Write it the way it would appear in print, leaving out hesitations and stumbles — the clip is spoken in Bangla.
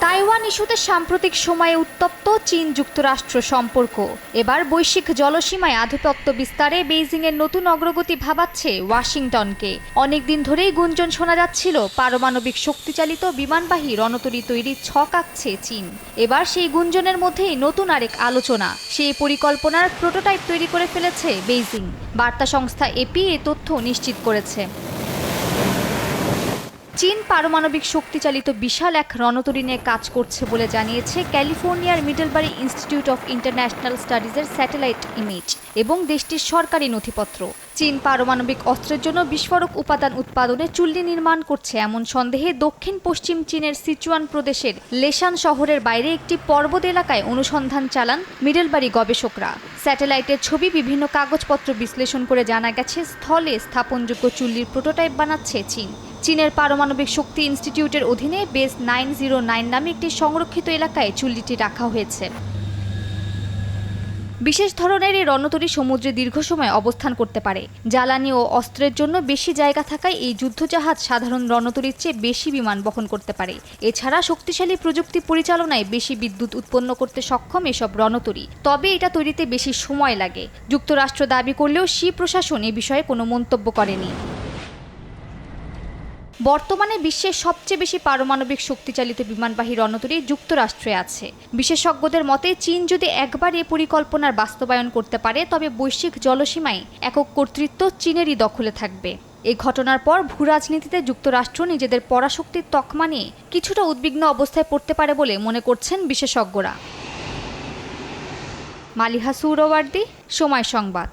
তাইওয়ান ইস্যুতে সাম্প্রতিক সময়ে উত্তপ্ত চীন যুক্তরাষ্ট্র সম্পর্ক। এবার বৈশ্বিক জলসীমায় আধিপত্য বিস্তারে বেইজিংয়ের নতুন অগ্রগতি ভাবাচ্ছে ওয়াশিংটনকে। অনেকদিন ধরেই গুঞ্জন শোনা যাচ্ছিল পারমাণবিক শক্তিচালিত বিমানবাহী রণতরী তৈরির ছক আঁকছে চীন। এবার সেই গুঞ্জনের মধ্যেই নতুন আরেক আলোচনা, সেই পরিকল্পনার প্রোটোটাইপ তৈরি করে ফেলেছে বেইজিং। বার্তা সংস্থা এপি এ তথ্য নিশ্চিত করেছে। চীন পারমাণবিক শক্তিচালিত বিশাল এক রণতরী নিয়ে কাজ করছে বলে জানিয়েছে ক্যালিফোর্নিয়ার মিডলবারি ইনস্টিটিউট অফ ইন্টারন্যাশনাল স্টাডিজের স্যাটেলাইট ইমেজ এবং দেশটির সরকারি নথিপত্র। চীন পারমাণবিক অস্ত্রের জন্য বিস্ফোরক উপাদান উৎপাদনে চুল্লি নির্মাণ করছে এমন সন্দেহে দক্ষিণ পশ্চিম চীনের সিচুয়ান প্রদেশের লেশান শহরের বাইরে একটি পর্বত এলাকায় অনুসন্ধান চালান মিডলবারি গবেষকরা। স্যাটেলাইটের ছবি, বিভিন্ন কাগজপত্র বিশ্লেষণ করে জানা গেছে স্থলে স্থাপনযোগ্য চুল্লির প্রোটোটাইপ বানাচ্ছে চীন। চীনের পারমাণবিক শক্তি ইনস্টিটিউটের অধীনে বেস 909 নামে একটি সংরক্ষিত এলাকায় চুল্লিটি রাখা হয়েছে। বিশেষ ধরনের এই রণতরী সমুদ্রে দীর্ঘ সময় অবস্থান করতে পারে। জ্বালানি ও অস্ত্রের জন্য বেশি জায়গা থাকায় এই যুদ্ধজাহাজ সাধারণ রণতরীর চেয়ে বেশি বিমান বহন করতে পারে। এছাড়া শক্তিশালী প্রযুক্তি পরিচালনায় বেশি বিদ্যুৎ উৎপন্ন করতে সক্ষম এসব রণতরী। তবে এটা তৈরিতে বেশি সময় লাগে। যুক্তরাষ্ট্র দাবি করলেও শি প্রশাসন এ বিষয়ে কোনো মন্তব্য করেনি। বর্তমানে বিশ্বের সবচেয়ে বেশি পারমাণবিক শক্তিচালিত বিমানবাহী রণতরী যুক্তরাষ্ট্রে আছে। বিশেষজ্ঞদের মতে চীন যদি একবার এ পরিকল্পনার বাস্তবায়ন করতে পারে তবে বৈশ্বিক জলসীমায় একক কর্তৃত্ব চীনেরই দখলে থাকবে। এই ঘটনার পর ভূরাজনীতিতে যুক্তরাষ্ট্র নিজেদের পরাশক্তির তকমা নিয়ে কিছুটা উদ্বিগ্ন অবস্থায় পড়তে পারে বলে মনে করছেন বিশেষজ্ঞরা। মালিহা সুহরাওয়ার্দী, সময় সংবাদ।